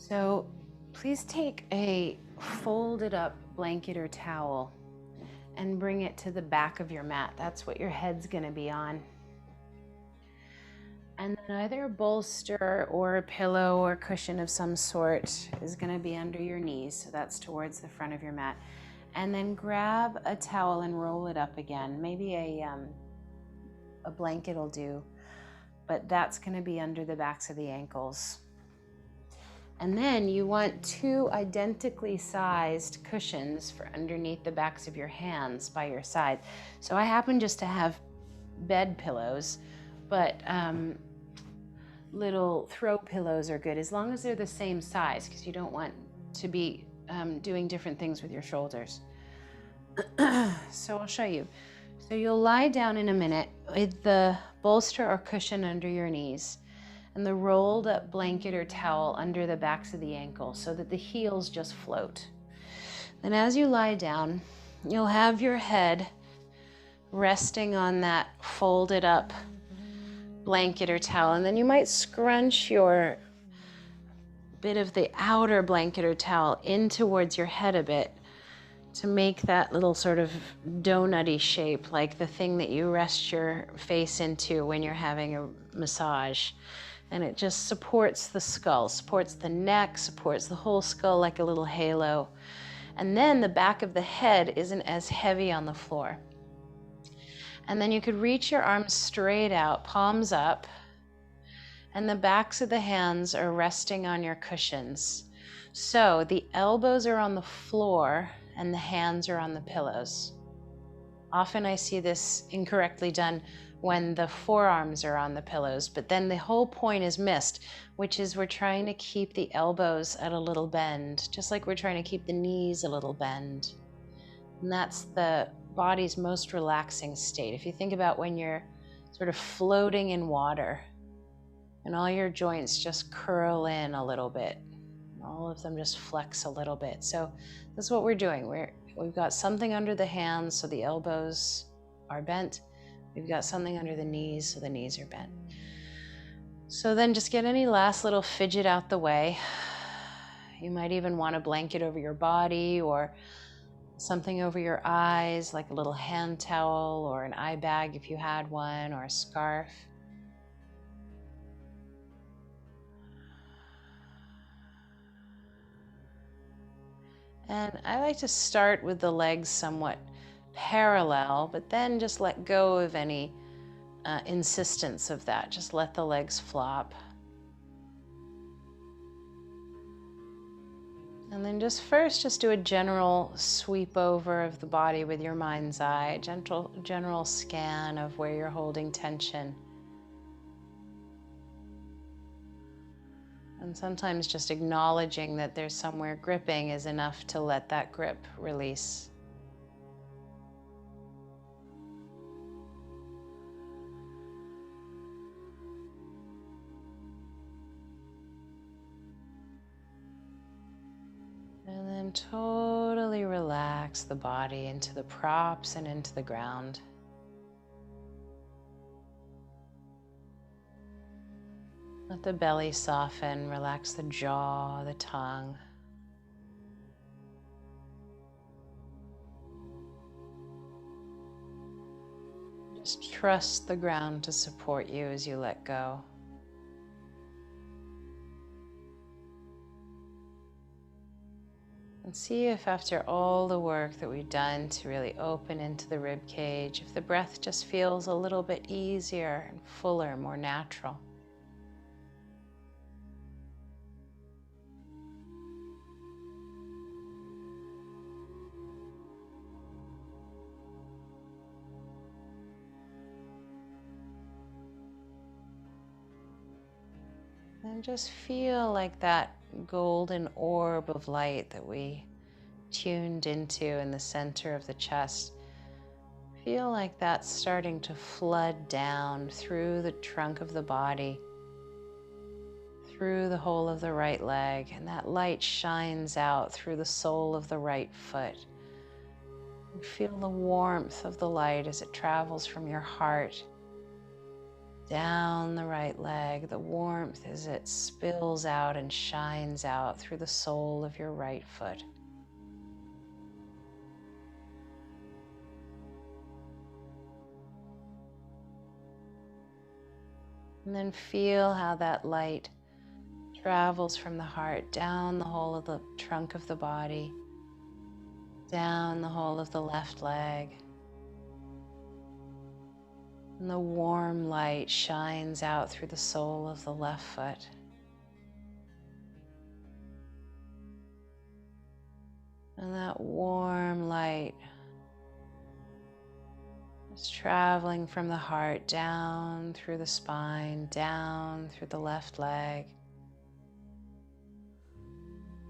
So please take a folded up blanket or towel and bring it to the back of your mat. That's what your head's going to be on. And then either a bolster or a pillow or cushion of some sort is going to be under your knees. So that's towards the front of your mat. And then grab a towel and roll it up again. Maybe a blanket will do, but that's going to be under the backs of the ankles. And then you want two identically sized cushions for underneath the backs of your hands by your side. So I happen just to have bed pillows, but little throw pillows are good as long as they're the same size, because you don't want to be doing different things with your shoulders. So I'll show you. So you'll lie down in a minute with the bolster or cushion under your knees and the rolled up blanket or towel under the backs of the ankles so that the heels just float. Then as you lie down, you'll have your head resting on that folded up blanket or towel, and then you might scrunch your bit of the outer blanket or towel in towards your head a bit to make that little sort of donutty shape, like the thing that you rest your face into when you're having a massage. And it just supports the skull, supports the neck, supports the whole skull like a little halo. And then the back of the head isn't as heavy on the floor. And then you could reach your arms straight out, palms up, and the backs of the hands are resting on your cushions. So the elbows are on the floor and the hands are on the pillows. Often I see this incorrectly done when the forearms are on the pillows, but then the whole point is missed, which is we're trying to keep the elbows at a little bend, just like we're trying to keep the knees a little bend. And that's the body's most relaxing state. If you think about when you're sort of floating in water and all your joints just curl in a little bit, all of them just flex a little bit. So that's what we're doing. We've got something under the hands, so the elbows are bent. We've got something under the knees, so the knees are bent. So then just get any last little fidget out the way. You might even want a blanket over your body or something over your eyes, like a little hand towel or an eye bag if you had one, or a scarf. And I like to start with the legs somewhat parallel, but then just let go of any insistence of that. Just let the legs flop. And then just do a general sweep over of the body with your mind's eye, general scan of where you're holding tension. And sometimes just acknowledging that there's somewhere gripping is enough to let that grip release. And then totally relax the body into the props and into the ground. Let the belly soften, relax the jaw, the tongue. Just trust the ground to support you as you let go. And see if after all the work that we've done to really open into the rib cage, if the breath just feels a little bit easier and fuller, more natural. And just feel like that golden orb of light that we tuned into in the center of the chest. Feel like that's starting to flood down through the trunk of the body, through the whole of the right leg, and that light shines out through the sole of the right foot. And feel the warmth of the light as it travels from your heart down the right leg, the warmth as it spills out and shines out through the sole of your right foot. And then feel how that light travels from the heart down the whole of the trunk of the body, down the whole of the left leg. And the warm light shines out through the sole of the left foot. And that warm light is traveling from the heart down through the spine, down through the left leg,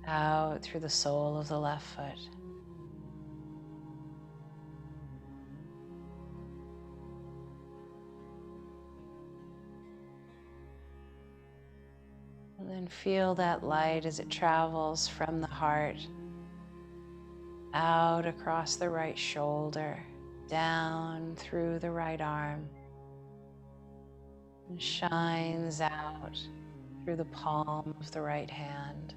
out through the sole of the left foot. And then feel that light as it travels from the heart out across the right shoulder, down through the right arm, and shines out through the palm of the right hand.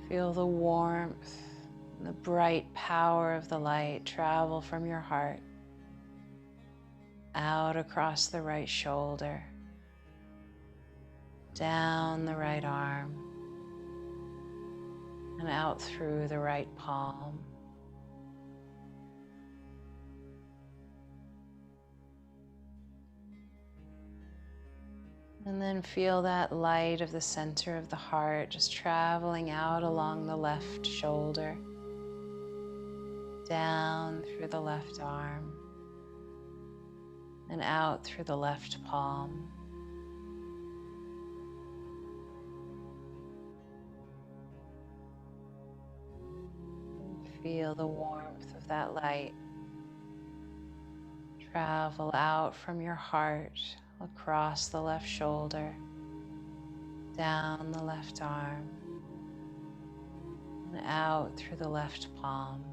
Feel the warmth and the bright power of the light travel from your heart out across the right shoulder, down the right arm, and out through the right palm. And then feel that light of the center of the heart just traveling out along the left shoulder, down through the left arm, and out through the left palm. And feel the warmth of that light travel out from your heart, across the left shoulder, down the left arm, and out through the left palm.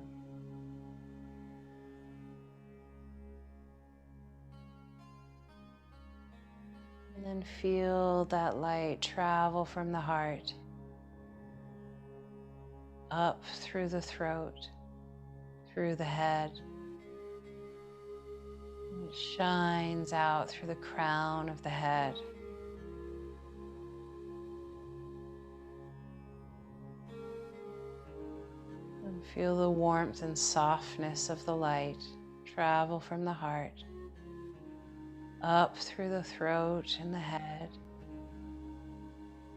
And then feel that light travel from the heart up through the throat, through the head. It shines out through the crown of the head. And feel the warmth and softness of the light travel from the heart up through the throat and the head,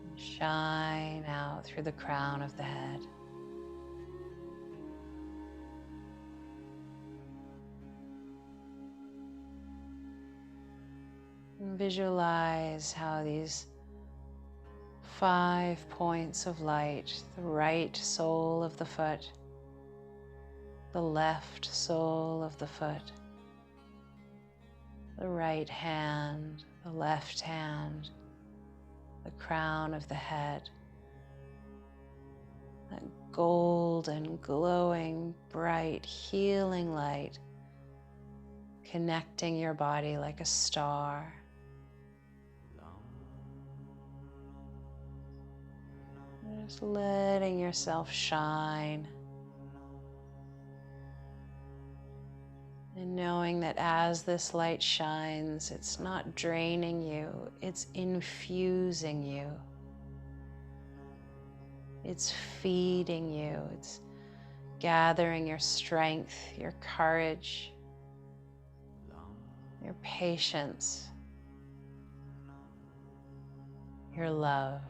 and shine out through the crown of the head. And visualize how these 5 points of light, the right sole of the foot, the left sole of the foot, the right hand, the left hand, the crown of the head, that golden, glowing, bright, healing light connecting your body like a star. Just letting yourself shine. And knowing that as this light shines, it's not draining you, it's infusing you. It's feeding you, it's gathering your strength, your courage, your patience, your love.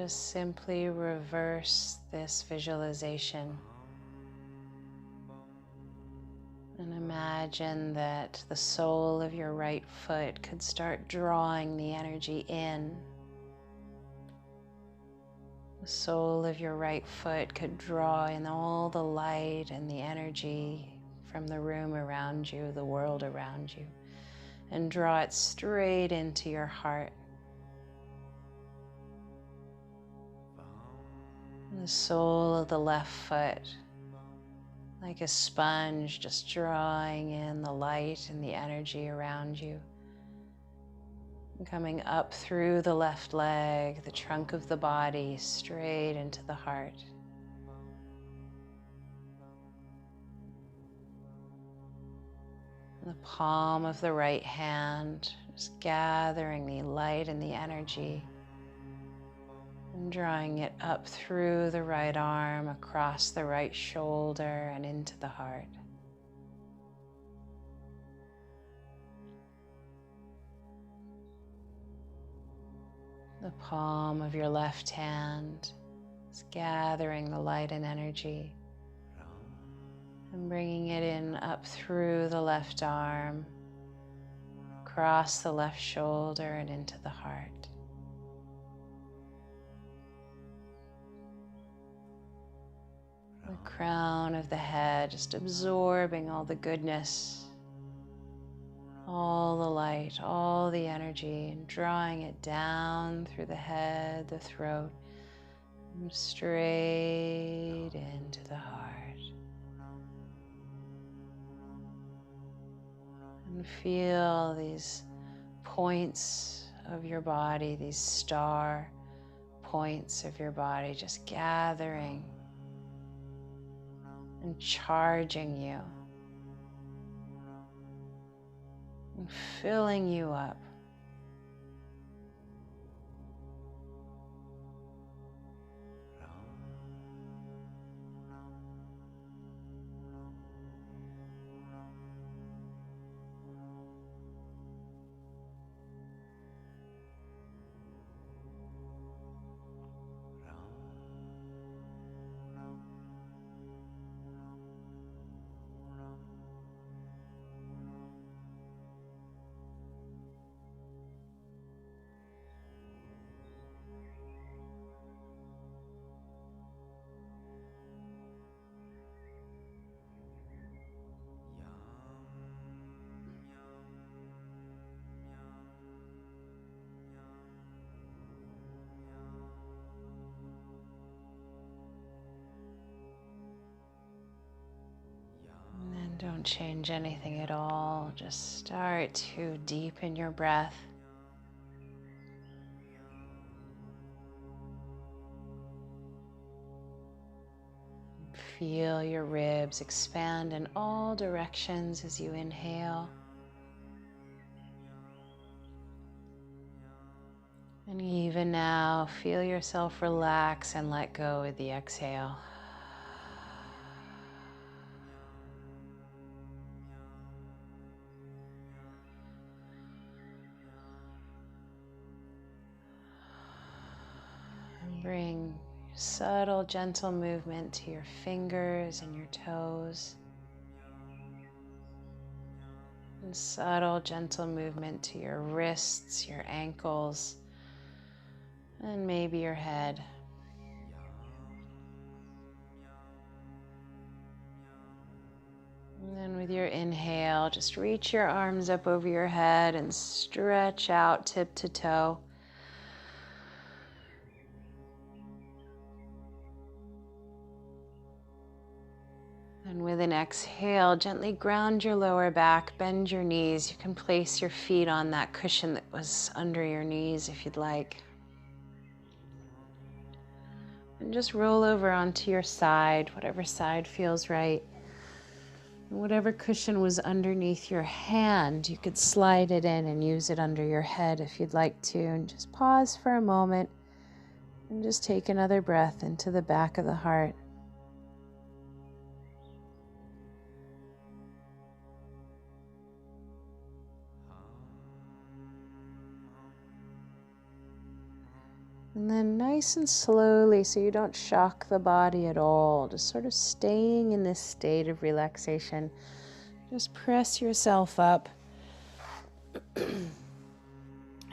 just simply reverse this visualization and imagine that the sole of your right foot could start drawing the energy in. The sole of your right foot could draw in all the light and the energy from the room around you, the world around you, and draw it straight into your heart. And the sole of the left foot, like a sponge, just drawing in the light and the energy around you. And coming up through the left leg, the trunk of the body, straight into the heart. And the palm of the right hand, just gathering the light and the energy and drawing it up through the right arm, across the right shoulder and into the heart. The palm of your left hand is gathering the light and energy and bringing it in up through the left arm, across the left shoulder and into the heart. The crown of the head just absorbing all the goodness, all the light, all the energy, and drawing it down through the head, the throat, and straight into the heart. And feel these points of your body, these star points of your body just gathering and charging you and filling you up. And then don't change anything at all. Just start to deepen your breath. Feel your ribs expand in all directions as you inhale. And even now, feel yourself relax and let go with the exhale. And bring subtle, gentle movement to your fingers and your toes. And subtle, gentle movement to your wrists, your ankles, and maybe your head. And then with your inhale, just reach your arms up over your head and stretch out tip to toe. And with an exhale, gently ground your lower back, bend your knees. You can place your feet on that cushion that was under your knees if you'd like. And just roll over onto your side, whatever side feels right. And whatever cushion was underneath your hand, you could slide it in and use it under your head if you'd like to. And just pause for a moment and just take another breath into the back of the heart. And then nice and slowly, so you don't shock the body at all, just sort of staying in this state of relaxation. Just press yourself up. And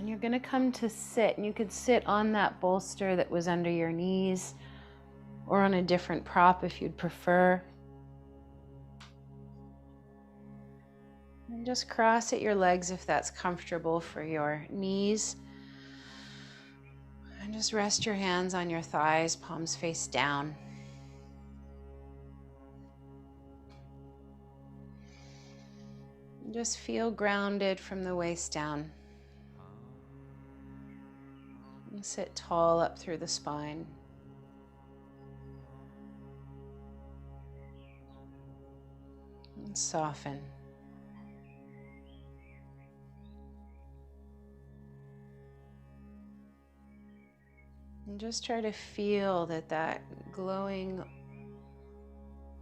you're going to come to sit, and you could sit on that bolster that was under your knees or on a different prop if you'd prefer. And just cross at your legs if that's comfortable for your knees. And just rest your hands on your thighs, palms face down. And just feel grounded from the waist down. And sit tall up through the spine. And soften. And just try to feel that glowing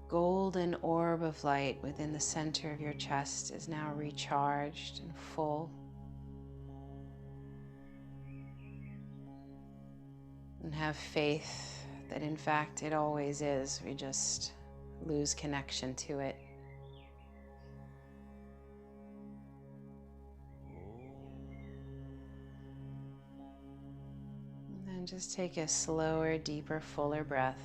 golden orb of light within the center of your chest is now recharged and full. And have faith that in fact it always is. We just lose connection to it. And then just take a slower, deeper, fuller breath.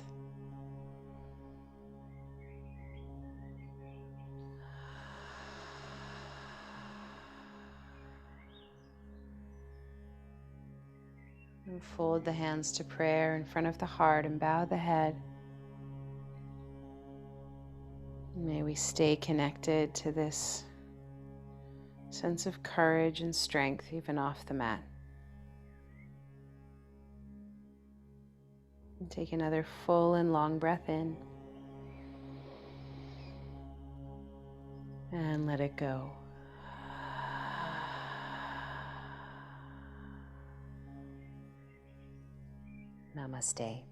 And fold the hands to prayer in front of the heart and bow the head. May we stay connected to this sense of courage and strength even off the mat. And take another full and long breath in. And let it go. Namaste.